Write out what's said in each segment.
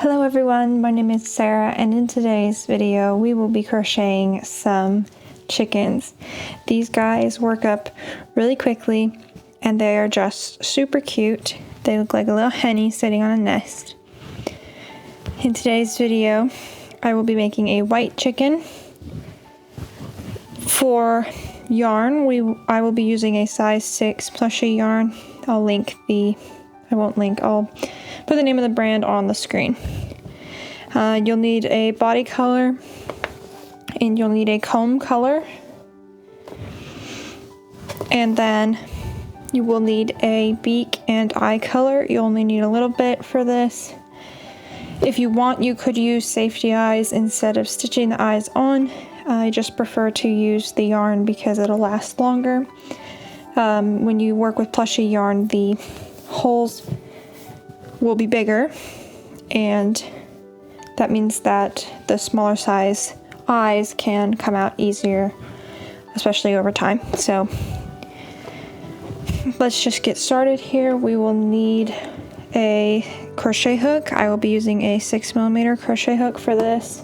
Hello everyone, my name is Sarah, and in today's video we will be crocheting some chickens. These guys work up really quickly and they are just super cute. They look like a little henny sitting on a nest. In today's video I will be making a white chicken. For yarn, I will be using a size 6 plushie yarn. I'll put the name of the brand on the screen. You'll need a body color and you'll need a comb color, and then you will need a beak and eye color. You only need a little bit for this. If you want, you could use safety eyes instead of stitching the eyes on. I just prefer to use the yarn because it'll last longer. When you work with plushie yarn, the holes will be bigger, and that means that the smaller size eyes can come out easier, especially over time. So let's just get started here. We will need a crochet hook. I will be using a 6mm crochet hook for this.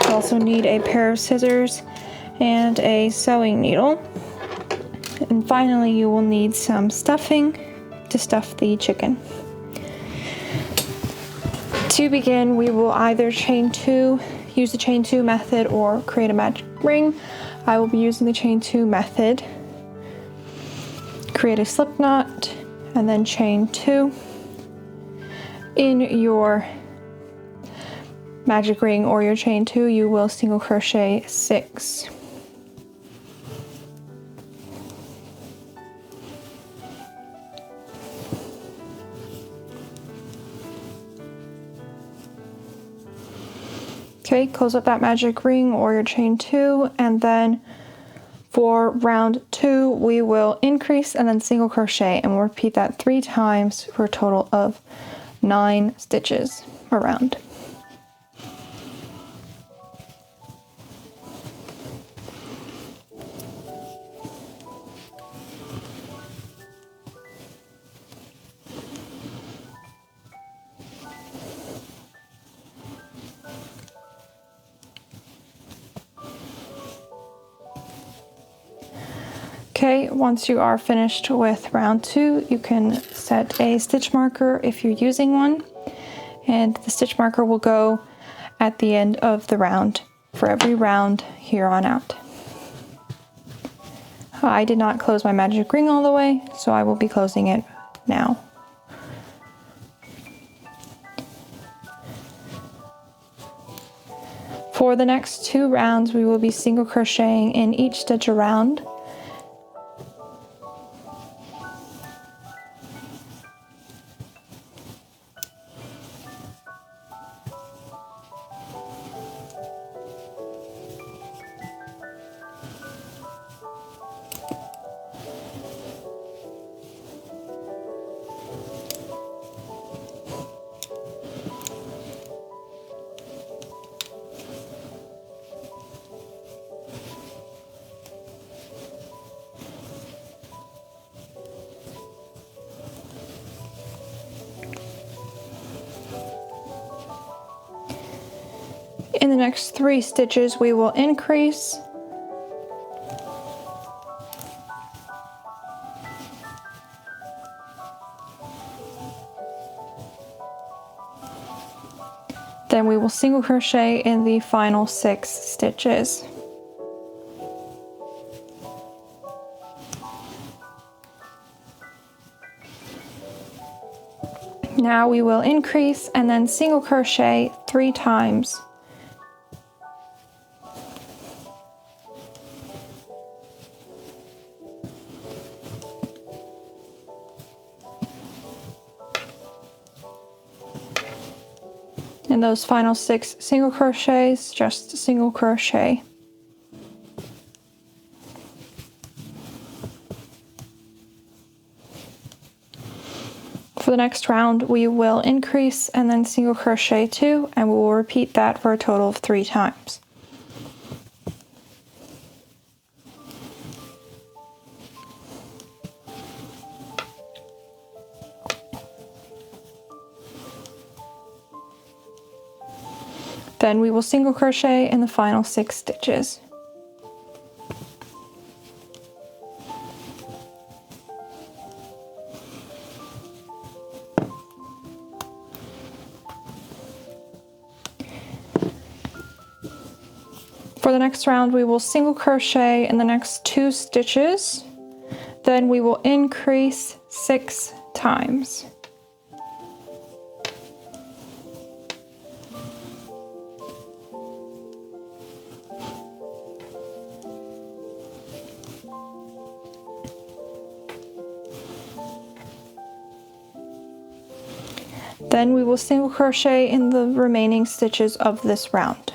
I also need a pair of scissors and a sewing needle. And finally, you will need some stuffing to stuff the chicken. To begin, we will either use the chain 2 method or create a magic ring. I will be using the chain 2 method. Create a slip knot and then chain 2. In your magic ring or your chain 2, you will single crochet 6. Okay, close up that magic ring or your chain 2, and then for round 2 we will increase and then single crochet, and we'll repeat that 3 times for a total of 9 stitches around. Okay, once you are finished with round 2, you can set a stitch marker if you're using one, and the stitch marker will go at the end of the round for every round here on out. I did not close my magic ring all the way, so I will be closing it now. For the next 2 rounds, we will be single crocheting in each stitch around. In the next 3 stitches, we will increase, then we will single crochet in the final 6 stitches. Now we will increase and then single crochet 3 times. In those final 6 single crochets, just single crochet. For the next round, we will increase and then single crochet 2, and we will repeat that for a total of 3 times. Then we will single crochet in the final 6 stitches. For the next round, we will single crochet in the next 2 stitches. Then we will increase 6 times. Then we will single crochet in the remaining stitches of this round.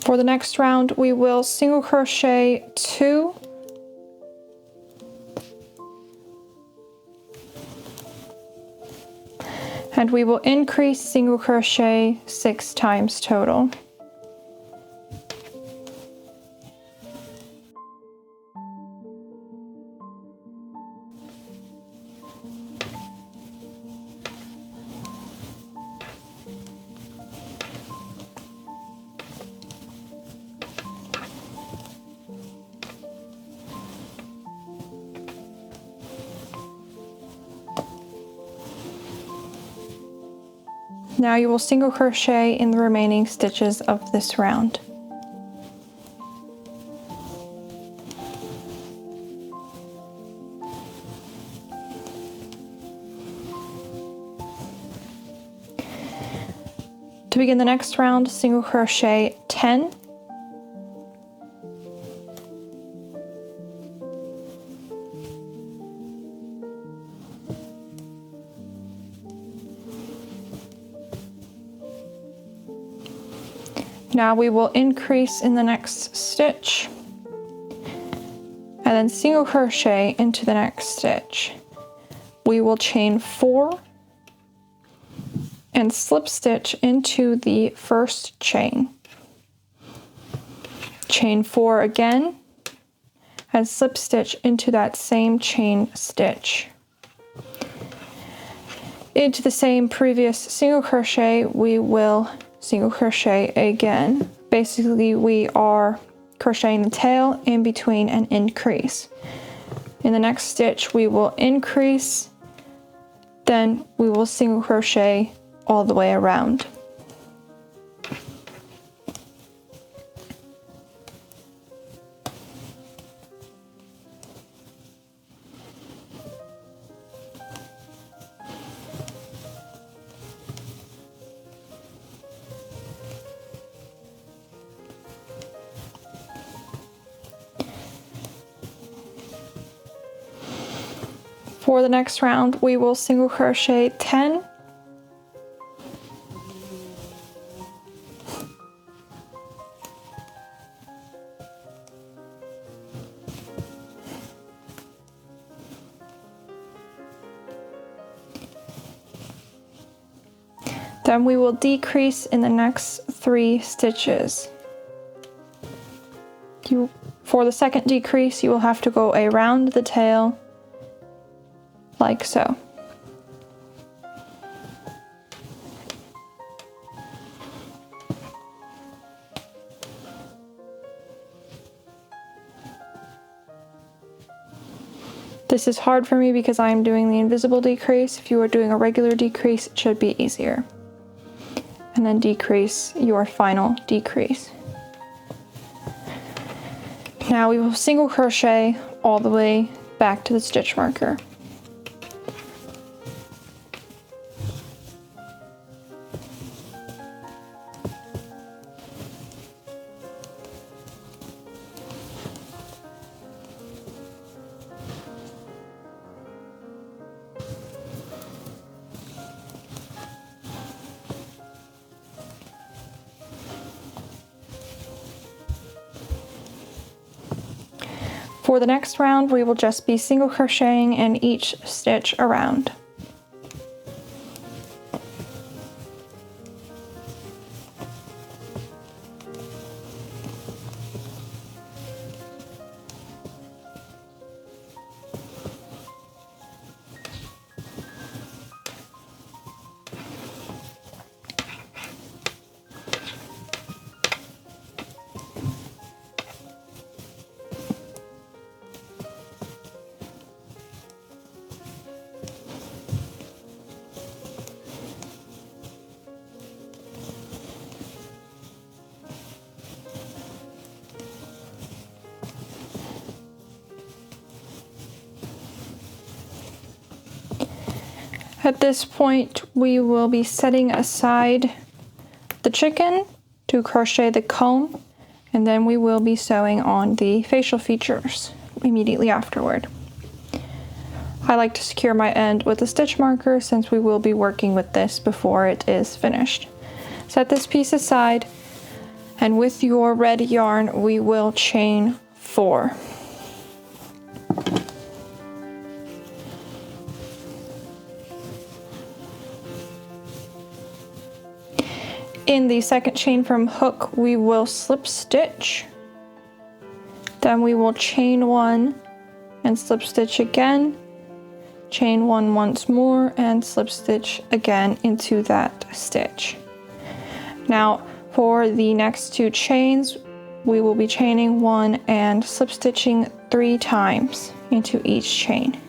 For the next round, we will single crochet 2, and we will increase single crochet 6 times total. Now you will single crochet in the remaining stitches of this round. To begin the next round, single crochet 10. Now we will increase in the next stitch and then single crochet into the next stitch. We will chain 4 and slip stitch into the first chain. Chain 4 again and slip stitch into that same chain stitch. Into the same previous single crochet, we will single crochet again. Basically, we are crocheting the tail in between and increase. In the next stitch, we will increase, then we will single crochet all the way around. For the next round, we will single crochet 10. Then we will decrease in the next 3 stitches. For the second decrease, you will have to go around the tail like so. This is hard for me because I am doing the invisible decrease. If you are doing a regular decrease, it should be easier. And then decrease your final decrease. Now we will single crochet all the way back to the stitch marker. For the next round, we will just be single crocheting in each stitch around. At this point, we will be setting aside the chicken to crochet the comb, and then we will be sewing on the facial features immediately afterward. I like to secure my end with a stitch marker since we will be working with this before it is finished. Set this piece aside, and with your red yarn, we will chain 4. In the second chain from hook, we will slip stitch. Then we will chain 1 and slip stitch again, chain 1 once more, and slip stitch again into that stitch. Now, for the next 2 chains, we will be chaining 1 and slip stitching 3 times into each chain.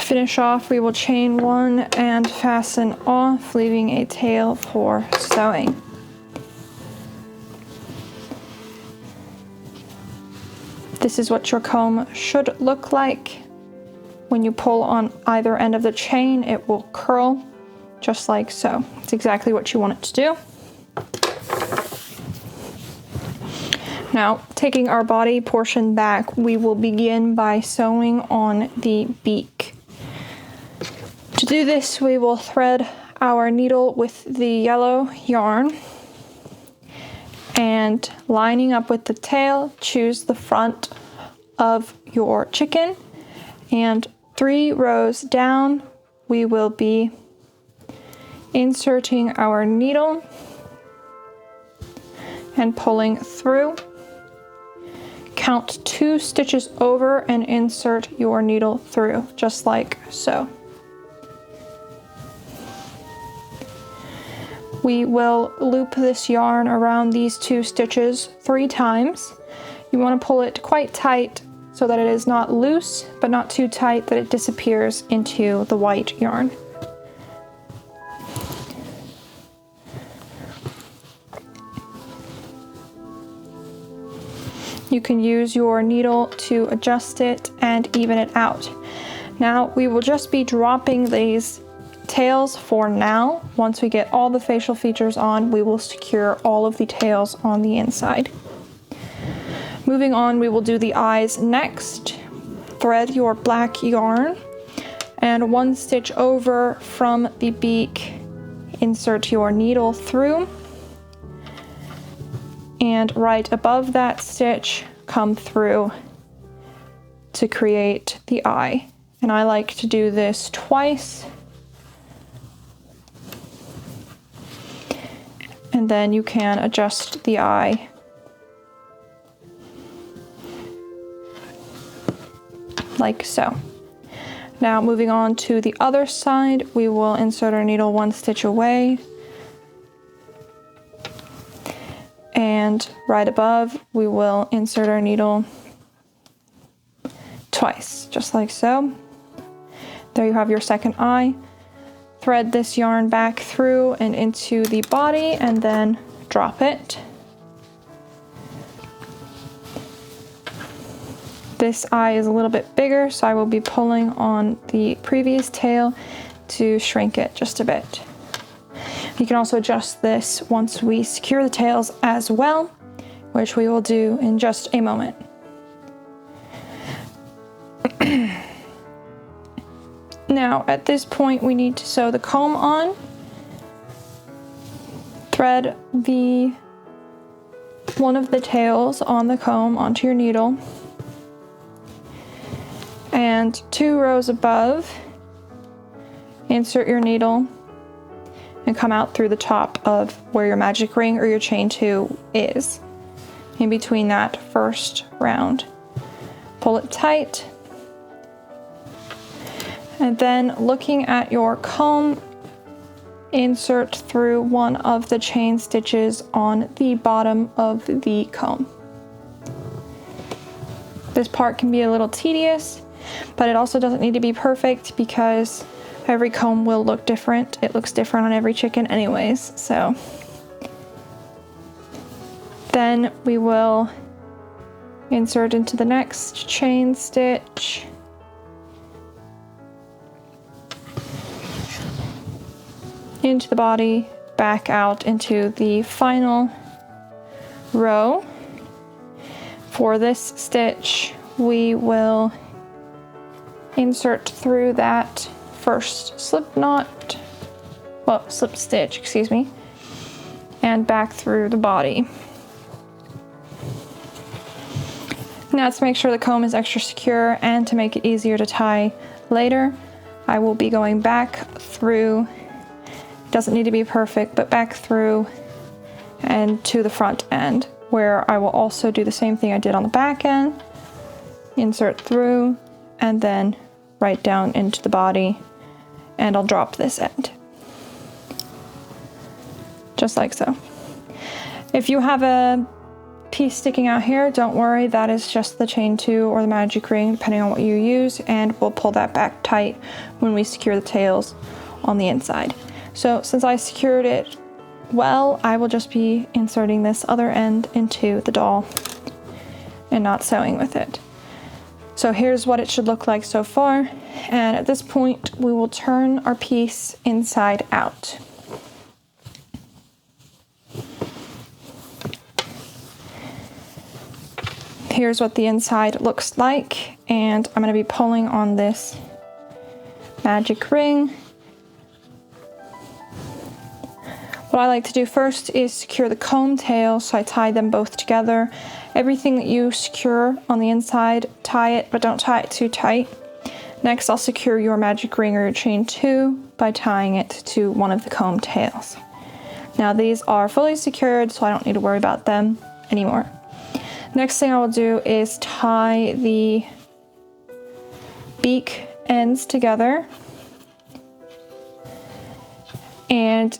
Finish off, we will chain 1 and fasten off, leaving a tail for sewing. This is what your comb should look like. When you pull on either end of the chain, it will curl just like so. It's exactly what you want it to do. Now, taking our body portion back, we will begin by sewing on the beak. To do this, we will thread our needle with the yellow yarn, and lining up with the tail, choose the front of your chicken, and 3 rows down, we will be inserting our needle and pulling through. Count 2 stitches over and insert your needle through, just like so. We will loop this yarn around these 2 stitches 3 times. You want to pull it quite tight so that it is not loose, but not too tight that it disappears into the white yarn. You can use your needle to adjust it and even it out. Now we will just be dropping these tails for now. Once we get all the facial features on, we will secure all of the tails on the inside. Moving on, we will do the eyes next. Thread your black yarn and 1 stitch over from the beak, insert your needle through, and right above that stitch, come through to create the eye. And I like to do this twice. And then you can adjust the eye like so. Now moving on to the other side, we will insert our needle 1 stitch away, and right above we will insert our needle twice, just like so. There you have your second eye. Thread this yarn back through and into the body and then drop it. This eye is a little bit bigger, so I will be pulling on the previous tail to shrink it just a bit. You can also adjust this once we secure the tails as well, which we will do in just a moment. Now, at this point, we need to sew the comb on. Thread one of the tails on the comb onto your needle. And 2 rows above, insert your needle and come out through the top of where your magic ring or your chain 2 is, in between that first round. Pull it tight. And then looking at your comb, insert through one of the chain stitches on the bottom of the comb. This part can be a little tedious, but it also doesn't need to be perfect because every comb will look different. It looks different on every chicken anyways, so. Then we will insert into the next chain stitch. Into the body, back out into the final row. For this stitch, we will insert through that first slip stitch, excuse me, and back through the body. Now to make sure the comb is extra secure and to make it easier to tie later, I will be going back through. It doesn't need to be perfect, but back through and to the front end, where I will also do the same thing I did on the back end. Insert through and then right down into the body, and I'll drop this end. Just like so. If you have a piece sticking out here, don't worry, that is just the chain 2 or the magic ring, depending on what you use, and we'll pull that back tight when we secure the tails on the inside. So since I secured it well, I will just be inserting this other end into the doll and not sewing with it. So here's what it should look like so far, and at this point we will turn our piece inside out. Here's what the inside looks like, and I'm going to be pulling on this magic ring. What I like to do first is secure the comb tail, so I tie them both together. Everything that you secure on the inside, tie it, but don't tie it too tight. Next, I'll secure your magic ring or your chain 2 by tying it to one of the comb tails. Now these are fully secured, so I don't need to worry about them anymore. Next thing I will do is tie the beak ends together. And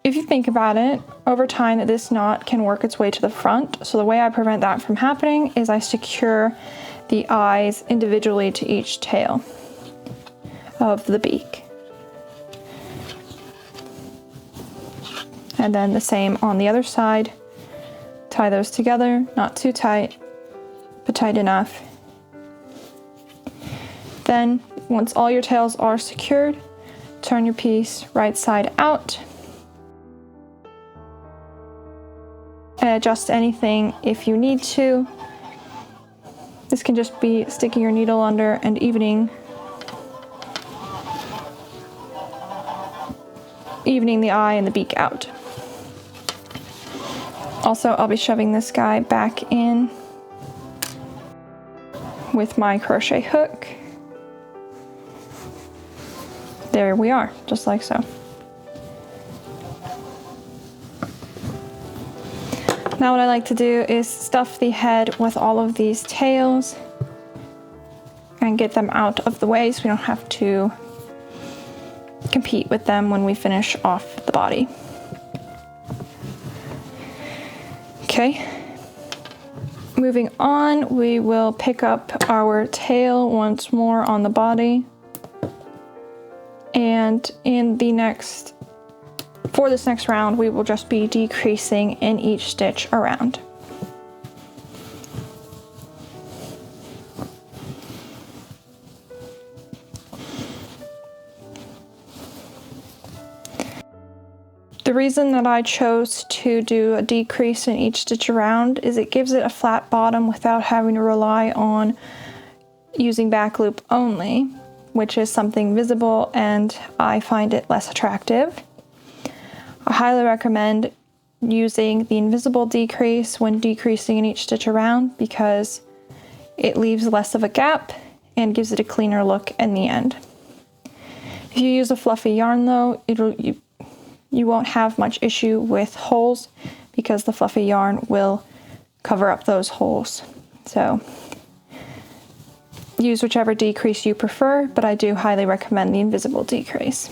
if you think about it, over time this knot can work its way to the front. So the way I prevent that from happening is I secure the eyes individually to each tail of the beak. And then the same on the other side. Tie those together, not too tight, but tight enough. Then, once all your tails are secured, turn your piece right side out and adjust anything if you need to. This can just be sticking your needle under and evening the eye and the beak out. Also, I'll be shoving this guy back in with my crochet hook. There we are, just like so. Now what I like to do is stuff the head with all of these tails and get them out of the way so we don't have to compete with them when we finish off the body. Okay, moving on, we will pick up our tail once more on the body, and for this next round we will just be decreasing in each stitch around. The reason that I chose to do a decrease in each stitch around is it gives it a flat bottom without having to rely on using back loop only, which is something visible and I find it less attractive. I highly recommend using the invisible decrease when decreasing in each stitch around because it leaves less of a gap and gives it a cleaner look in the end. If you use a fluffy yarn though, you won't have much issue with holes because the fluffy yarn will cover up those holes. So use whichever decrease you prefer, but I do highly recommend the invisible decrease.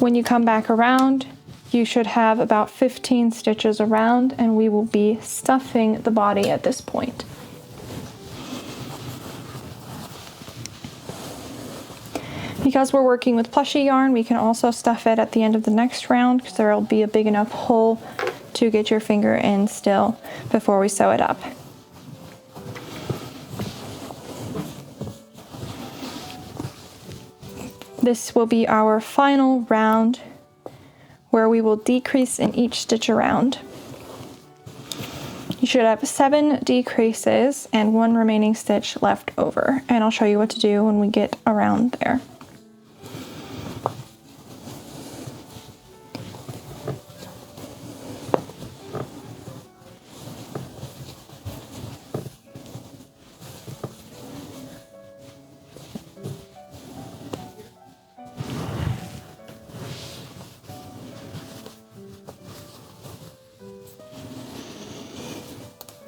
When you come back around, you should have about 15 stitches around, and we will be stuffing the body at this point. Because we're working with plushy yarn, we can also stuff it at the end of the next round because there will be a big enough hole to get your finger in still before we sew it up. This will be our final round where we will decrease in each stitch around. You should have 7 decreases and 1 remaining stitch left over, and I'll show you what to do when we get around there.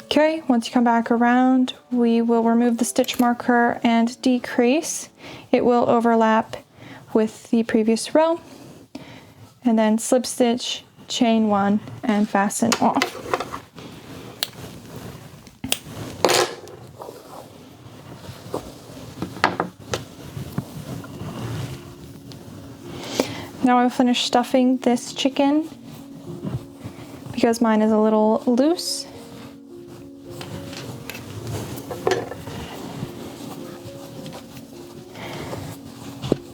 Okay, once you come back around, we will remove the stitch marker and decrease. It will overlap with the previous row, and then slip stitch, chain 1, and fasten off. Now I'll finish stuffing this chicken because mine is a little loose.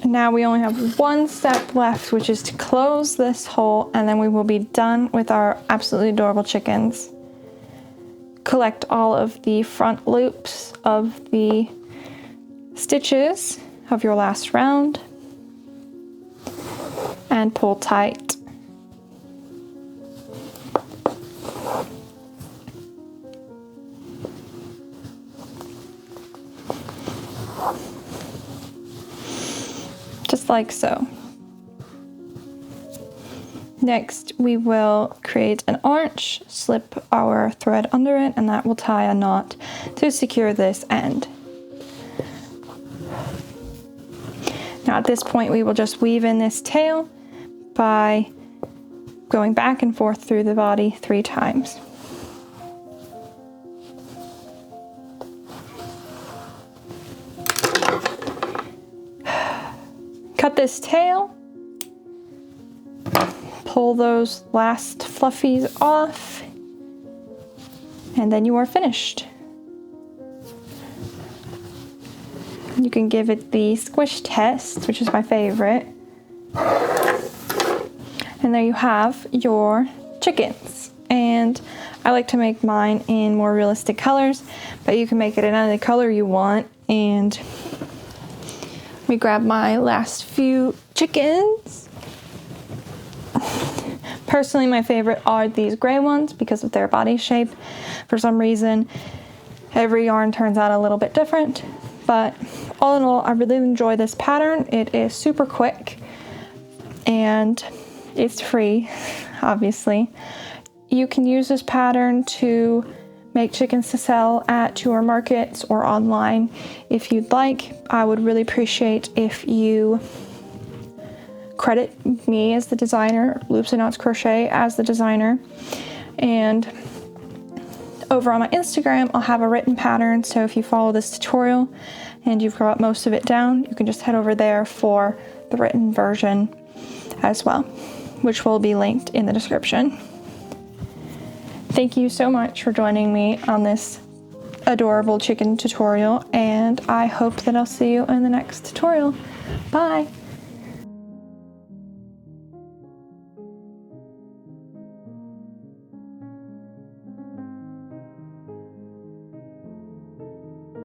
Now we only have one step left, which is to close this hole, and then we will be done with our absolutely adorable chickens. Collect all of the front loops of the stitches of your last round and pull tight. Just like so. Next, we will create an arch, slip our thread under it, and that will tie a knot to secure this end. Now at this point, we will just weave in this tail by going back and forth through the body 3 times. Cut this tail, pull those last fluffies off, and then you are finished. You can give it the squish test, which is my favorite. And there you have your chickens. And I like to make mine in more realistic colors, but you can make it in any color you want. And let me grab my last few chickens. Personally, my favorite are these gray ones because of their body shape. For some reason, every yarn turns out a little bit different, but all in all, I really enjoy this pattern. It is super quick and it's free, obviously. You can use this pattern to make chickens to sell at your markets or online if you'd like. I would really appreciate if you credit me as the designer, Loops and Knots Crochet as the designer. And over on my Instagram, I'll have a written pattern, so if you follow this tutorial and you've got most of it down, you can just head over there for the written version as well, which will be linked in the description. Thank you so much for joining me on this adorable chicken tutorial, and I hope that I'll see you in the next tutorial. Bye!